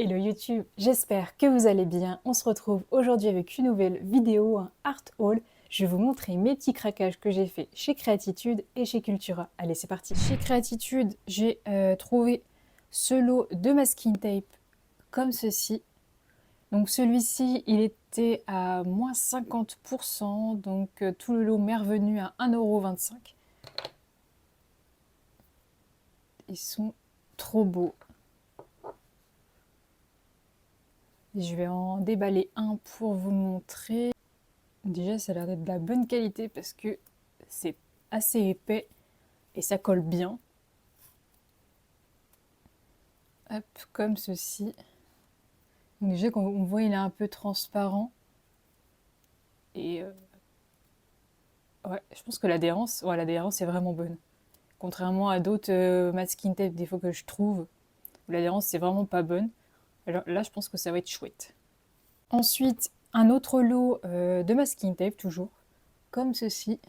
Hello YouTube, j'espère que vous allez bien. On se retrouve aujourd'hui avec une nouvelle vidéo, un art haul. Je vais vous montrer mes petits craquages que j'ai fait chez Créatitude et chez Cultura. Allez, c'est parti. Chez Créatitude, j'ai trouvé ce lot de masking tape comme ceci. Donc celui-ci, il était à moins 50%, donc tout le lot m'est revenu à 1,25 €. Ils sont trop beaux. Je vais en déballer un pour vous montrer. Déjà, ça a l'air d'être de la bonne qualité parce que c'est assez épais et ça colle bien. Hop, comme ceci. Donc déjà, quand on voit, il est un peu transparent. Et ouais, je pense que l'adhérence est vraiment bonne. Contrairement à d'autres masking tape des fois que je trouve, où l'adhérence c'est vraiment pas bonne. Alors là, je pense que ça va être chouette. Ensuite, un autre lot de masking tape, toujours, comme ceci.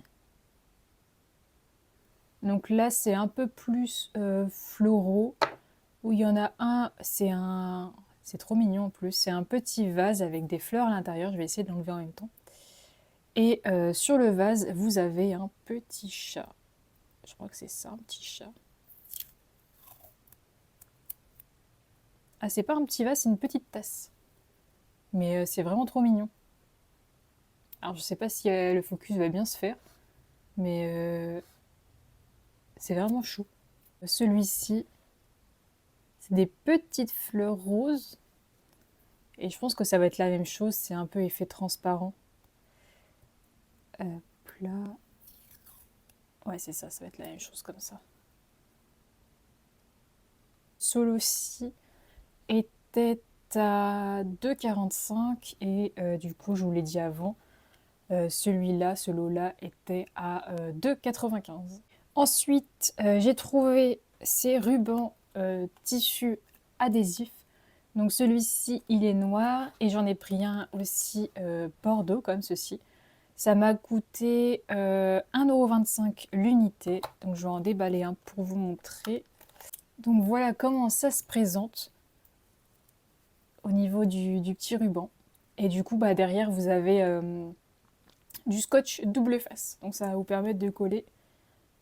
Donc là, c'est un peu plus floraux, où il y en a un, c'est trop mignon en plus, c'est un petit vase avec des fleurs à l'intérieur, je vais essayer de l'enlever en même temps. Et sur le vase, vous avez un petit chat. Je crois que c'est ça, un petit chat. Ah, c'est pas un petit vase, c'est une petite tasse. Mais c'est vraiment trop mignon. Alors je sais pas si le focus va bien se faire, mais c'est vraiment chou. Celui-ci, c'est des petites fleurs roses. Et je pense que ça va être la même chose, c'est un peu effet transparent. Hop là. Ouais, c'est ça, ça va être la même chose comme ça. Celui-ci était à 2,45 et du coup, je vous l'ai dit avant, celui-là, ce lot-là était à 2,95. Ensuite, j'ai trouvé ces rubans tissu adhésifs. Donc celui-ci, il est noir et j'en ai pris un aussi bordeaux comme ceci. Ça m'a coûté 1,25 € l'unité. Donc je vais en déballer un pour vous montrer. Donc voilà comment ça se présente au niveau du petit ruban. Et du coup, bah, derrière, vous avez du scotch double face. Donc ça va vous permettre de coller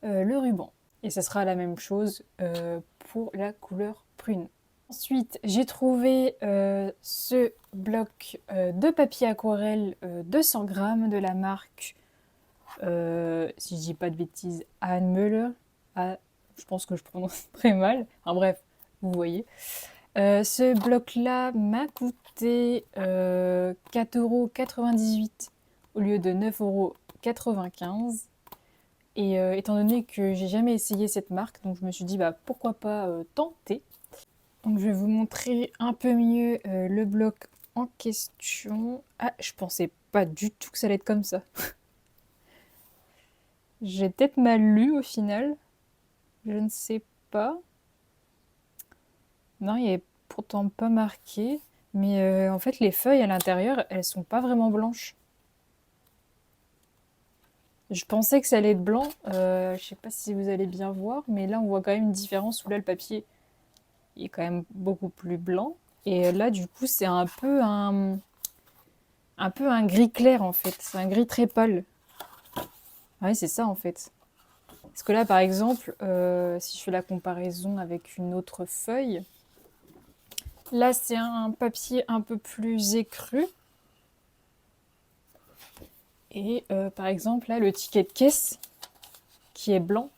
le ruban. Et ça sera la même chose pour la couleur prune. Ensuite, j'ai trouvé ce bloc de papier aquarelle 200 grammes de la marque, si je dis pas de bêtises, Ann Müller. Ah, je pense que je prononce très mal. Enfin bref, vous voyez. Ce bloc-là m'a coûté 4,98 € au lieu de 9,95 €. Et étant donné que j'ai jamais essayé cette marque, donc je me suis dit bah pourquoi pas tenter. Donc je vais vous montrer un peu mieux le bloc en question. Ah, je pensais pas du tout que ça allait être comme ça. J'ai peut-être mal lu au final. Je ne sais pas. Non, il n'y avait pourtant pas marqué. Mais en fait, les feuilles à l'intérieur, elles sont pas vraiment blanches. Je pensais que ça allait être blanc. Je sais pas si vous allez bien voir, mais là, on voit quand même une différence où là, le papier il est quand même beaucoup plus blanc. Et là, du coup, c'est un peu un gris clair en fait. C'est un gris très pâle. Ouais, c'est ça en fait. Parce que là, par exemple, si je fais la comparaison avec une autre feuille, là, c'est un papier un peu plus écru. Et par exemple, là, le ticket de caisse qui est blanc,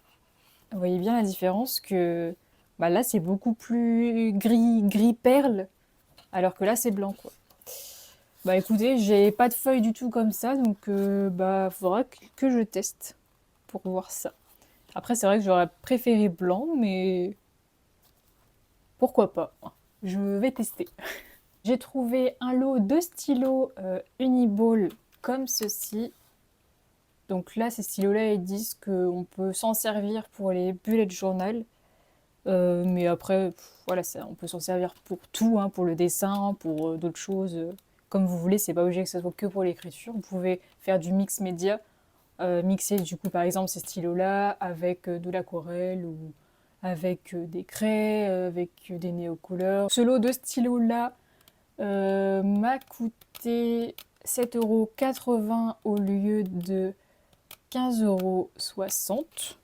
vous voyez bien la différence que bah, là, c'est beaucoup plus gris perle, alors que là, c'est blanc, quoi. Bah écoutez, j'ai pas de feuille du tout comme ça, donc bah faudra que je teste pour voir ça. Après, c'est vrai que j'aurais préféré blanc, mais pourquoi pas. Je vais tester. J'ai trouvé un lot de stylos Uniball comme ceci. Donc là, ces stylos-là, ils disent qu'on peut s'en servir pour les bullet journal. Mais après, voilà, on peut s'en servir pour tout, hein, pour le dessin, pour d'autres choses. Comme vous voulez, c'est pas obligé que ce soit que pour l'écriture. Vous pouvez faire du mix média, mixer du coup par exemple ces stylos-là avec de l'aquarelle ou avec des craies, avec des néocouleurs. Ce lot de stylos-là m'a coûté 7,80 € au lieu de 15,60 €.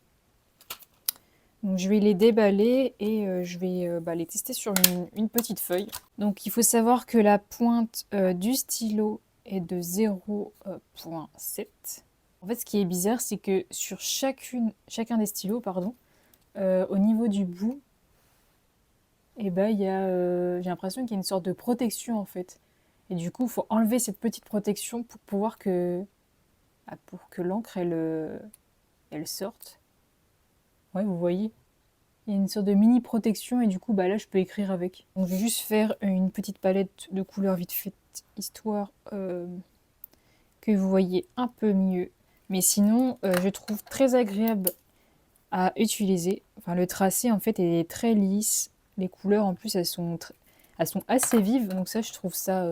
Donc je vais les déballer et je vais les tester sur une petite feuille. Donc il faut savoir que la pointe du stylo est de 0,7. En fait, ce qui est bizarre, c'est que sur chacun des stylos, au niveau du bout, j'ai l'impression qu'il y a une sorte de protection en fait. Et du coup, il faut enlever cette petite protection pour pouvoir pour que l'encre elle sorte. Ouais, vous voyez, il y a une sorte de mini protection et du coup, là, je peux écrire avec. Donc, je vais juste faire une petite palette de couleurs vite fait, histoire que vous voyez un peu mieux. Mais sinon, je trouve très agréable à utiliser. Enfin, le tracé, en fait, est très lisse. Les couleurs, en plus, elles sont assez vives. Donc ça, je trouve ça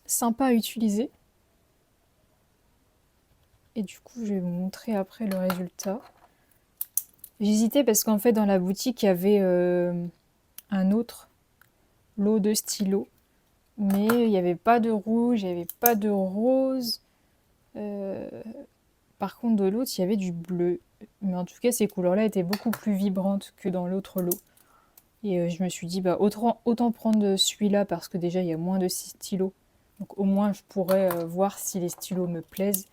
sympa à utiliser. Et du coup, je vais vous montrer après le résultat. J'hésitais parce qu'en fait, dans la boutique, il y avait un autre lot de stylos. Mais il n'y avait pas de rouge, il n'y avait pas de rose. Par contre, de l'autre, il y avait du bleu. Mais en tout cas, ces couleurs-là étaient beaucoup plus vibrantes que dans l'autre lot. Et je me suis dit, autant prendre celui-là parce que déjà, il y a moins de stylos. Donc au moins, je pourrais voir si les stylos me plaisent,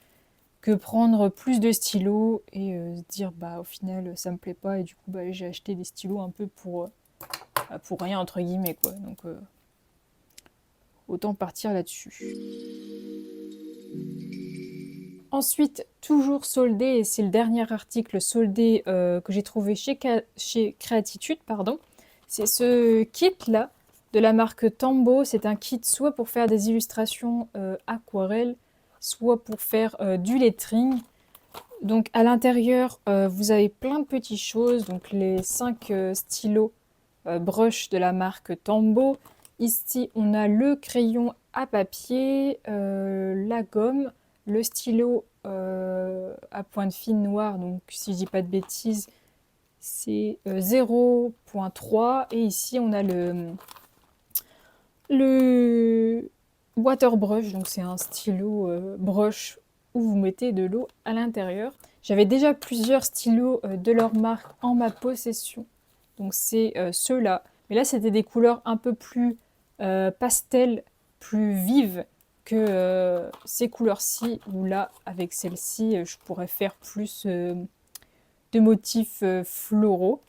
que prendre plus de stylos et se dire, au final, ça me plaît pas. Et du coup, j'ai acheté des stylos un peu pour rien, entre guillemets, quoi. Donc autant partir là-dessus. Ensuite, toujours soldé, et c'est le dernier article soldé que j'ai trouvé chez Créatitude, c'est ce kit-là de la marque Tombow. C'est un kit soit pour faire des illustrations aquarelles, soit pour faire du lettering. Donc à l'intérieur, vous avez plein de petites choses, donc les 5 stylos brush de la marque Tombow. Ici, on a le crayon à papier, la gomme, le stylo à pointe fine noire, donc si je dis pas de bêtises, c'est 0,3. Et ici, on a le water brush, donc c'est un stylo brush où vous mettez de l'eau à l'intérieur. J'avais déjà plusieurs stylos de leur marque en ma possession, donc c'est ceux-là. Mais là, c'était des couleurs un peu plus pastel, plus vives que ces couleurs-ci, où là, avec celle-ci, je pourrais faire plus de motifs floraux.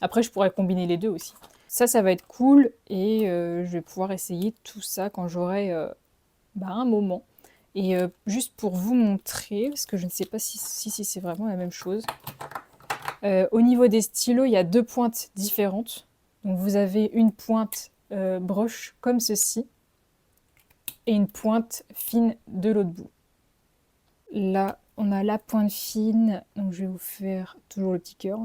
Après, je pourrais combiner les deux aussi. Ça va être cool et je vais pouvoir essayer tout ça quand j'aurai un moment. Et juste pour vous montrer, parce que je ne sais pas si c'est vraiment la même chose. Au niveau des stylos, il y a 2 pointes différentes. Donc vous avez une pointe broche comme ceci et une pointe fine de l'autre bout. Là, on a la pointe fine, donc je vais vous faire toujours le petit cœur.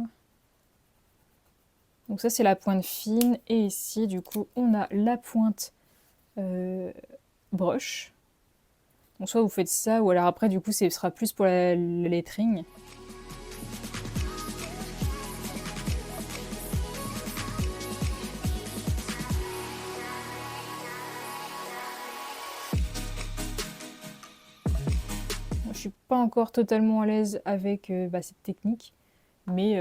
Donc ça, c'est la pointe fine. Et ici, du coup, on a la pointe broche. Donc soit vous faites ça, ou alors après, du coup, ce sera plus pour le lettering. Je suis pas encore totalement à l'aise avec cette technique, mais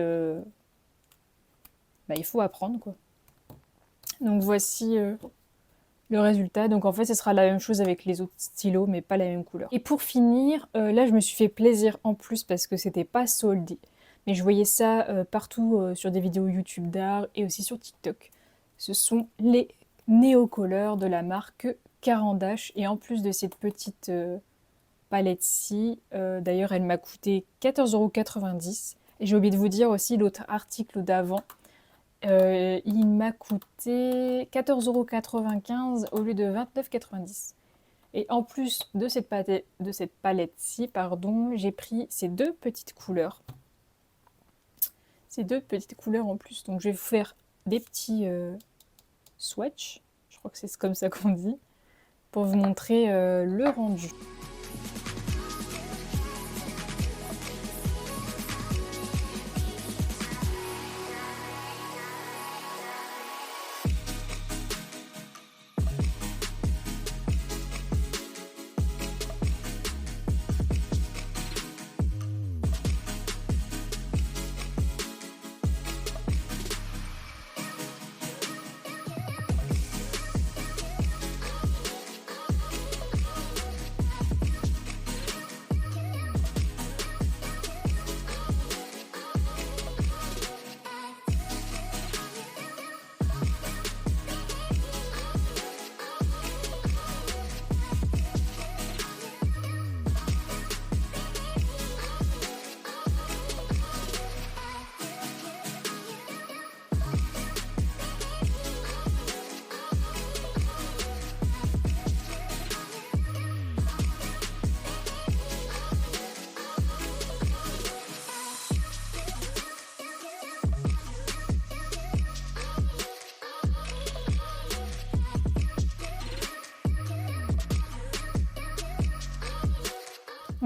il faut apprendre, quoi. Donc voici le résultat. Donc en fait, ce sera la même chose avec les autres stylos, mais pas la même couleur. Et pour finir, là, je me suis fait plaisir en plus parce que c'était pas soldé. Mais je voyais ça partout sur des vidéos YouTube d'art et aussi sur TikTok. Ce sont les néocouleurs de la marque Caran d'Ache. Et en plus de cette petite palette-ci, d'ailleurs, elle m'a coûté 14,90 €. Et j'ai oublié de vous dire aussi l'autre article d'avant. Il m'a coûté 14,95 € au lieu de 29,90 €. Et en plus de cette palette-ci, j'ai pris ces 2 petites couleurs. Ces 2 petites couleurs en plus. Donc je vais vous faire des petits swatchs, je crois que c'est comme ça qu'on dit, pour vous montrer le rendu.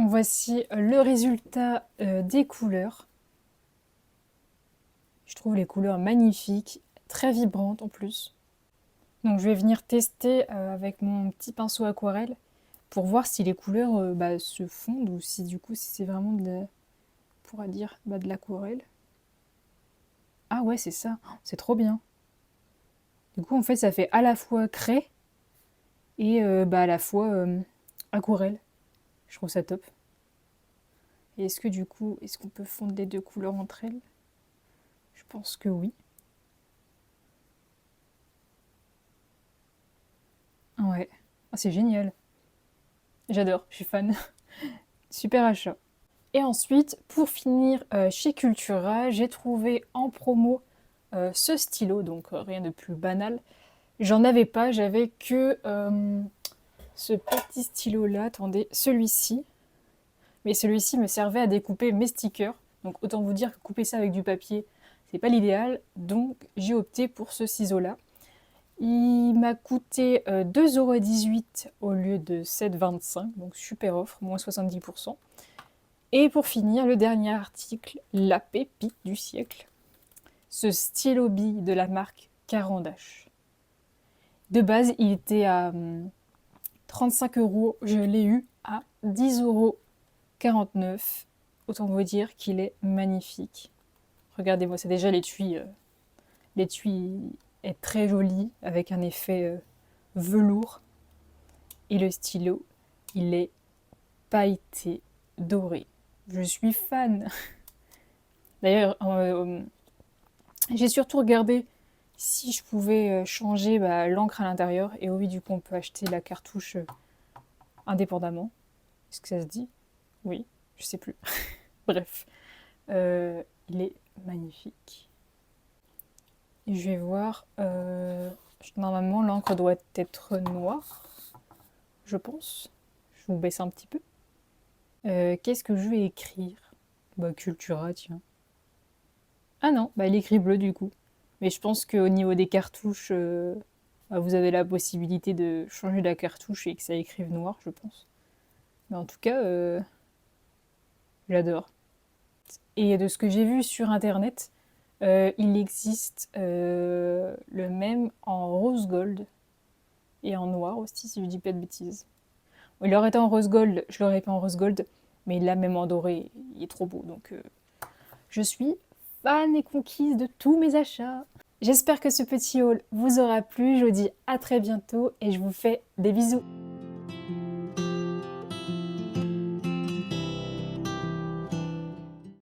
Donc voici le résultat des couleurs. Je trouve les couleurs magnifiques, très vibrantes en plus. Donc je vais venir tester avec mon petit pinceau aquarelle pour voir si les couleurs se fondent ou si du coup si c'est vraiment on pourra dire de l'aquarelle. Ah ouais, c'est ça, c'est trop bien. Du coup en fait ça fait à la fois craie et à la fois aquarelle. Je trouve ça top. Et est-ce que du coup, est-ce qu'on peut fondre les deux couleurs entre elles? Je pense que oui. Ouais, ah, c'est génial. J'adore, je suis fan. Super achat. Et ensuite, pour finir, chez Cultura, j'ai trouvé en promo ce stylo, donc rien de plus banal. J'en avais pas, j'avais que ce petit stylo-là, attendez, celui-ci. Mais celui-ci me servait à découper mes stickers. Donc autant vous dire que couper ça avec du papier, c'est pas l'idéal. Donc j'ai opté pour ce ciseau-là. Il m'a coûté 2,18 € au lieu de 7,25 €, donc super offre, moins 70%. Et pour finir, le dernier article, la pépite du siècle. Ce stylo bille de la marque Caran d'Ache. De base, il était à 35 €, je l'ai eu à 10,49 €. Autant vous dire qu'il est magnifique. Regardez-moi, c'est déjà l'étui. L'étui est très joli, avec un effet velours. Et le stylo, il est pailleté doré. Je suis fan. D'ailleurs, j'ai surtout regardé si je pouvais changer l'encre à l'intérieur. Et oui, du coup, on peut acheter la cartouche indépendamment. Est-ce que ça se dit? Oui, je sais plus. Bref, il est magnifique. Et je vais voir. Normalement, l'encre doit être noire, je pense. Je vous baisse un petit peu. Qu'est-ce que je vais écrire? Cultura, tiens. Ah non, il écrit bleu du coup. Mais je pense qu'au niveau des cartouches, vous avez la possibilité de changer la cartouche et que ça écrive noir, je pense. Mais en tout cas, j'adore. Et de ce que j'ai vu sur internet, il existe le même en rose gold et en noir aussi, si je dis pas de bêtises. Bon, il aurait été en rose gold, je l'aurais pas en rose gold, mais là même en doré, il est trop beau. Donc je suis fan et conquise de tous mes achats. J'espère que ce petit haul vous aura plu. Je vous dis à très bientôt et je vous fais des bisous.